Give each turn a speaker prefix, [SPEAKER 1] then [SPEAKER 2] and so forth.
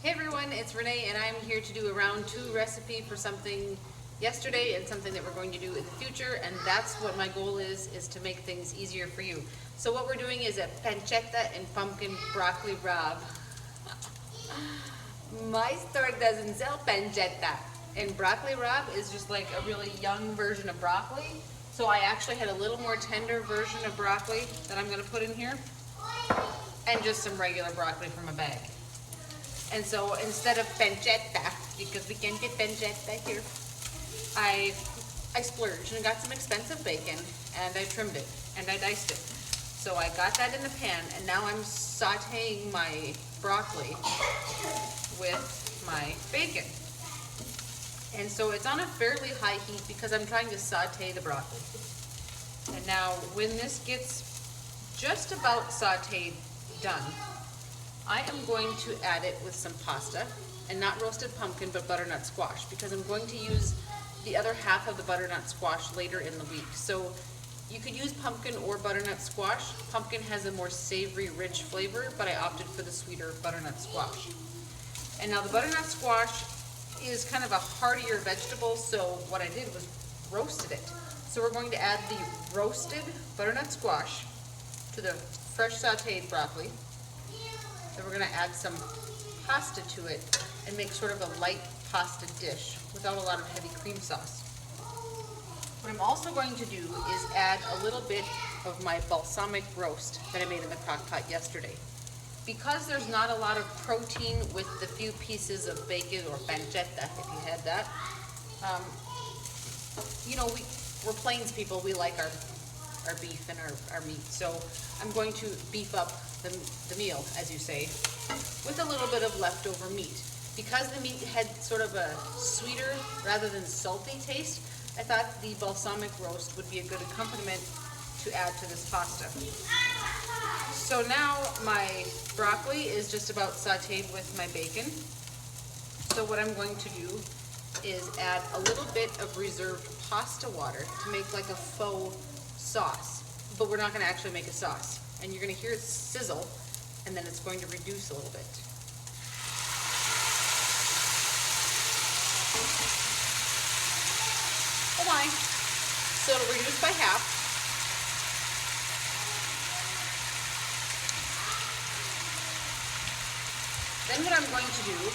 [SPEAKER 1] Hey everyone, it's Renee and I'm here to do a round 2 recipe for something yesterday and something that we're going to do in the future, and that's what my goal is to make things easier for you. So what we're doing is a pancetta and pumpkin broccoli rabe. My store doesn't sell pancetta, and broccoli rabe is just like a really young version of broccoli. So I actually had a little more tender version of broccoli that I'm going to put in here, and just some regular broccoli from a bag. And so instead of pancetta, because we can't get pancetta here, I splurged and got some expensive bacon, and I trimmed it and I diced it. So I got that in the pan, and now I'm sauteing my broccoli with my bacon. And so it's on a fairly high heat because I'm trying to saute the broccoli. And now when this gets just about sauteed done, I am going to add it with some pasta, and not roasted pumpkin, but butternut squash, because I'm going to use the other half of the butternut squash later in the week. So you could use pumpkin or butternut squash. Pumpkin has a more savory, rich flavor, but I opted for the sweeter butternut squash. And now the butternut squash is kind of a heartier vegetable, so what I did was roasted it. So we're going to add the roasted butternut squash to the fresh sauteed broccoli. Then we're going to add some pasta to it and make sort of a light pasta dish without a lot of heavy cream sauce. What I'm also going to do is add a little bit of my balsamic roast that I made in the crock pot yesterday. Because there's not a lot of protein with the few pieces of bacon or pancetta, if you had that, we're plains people, we like our beef and our meat. So I'm going to beef up the meal, as you say, with a little bit of leftover meat. Because the meat had sort of a sweeter rather than salty taste, I thought the balsamic roast would be a good accompaniment to add to this pasta. So now my broccoli is just about sauteed with my bacon. So what I'm going to do is add a little bit of reserved pasta water to make like a faux sauce, but we're not going to actually make a sauce. And you're going to hear it sizzle, and then it's going to reduce a little bit. Oh my! So it'll reduce by half. Then what I'm going to do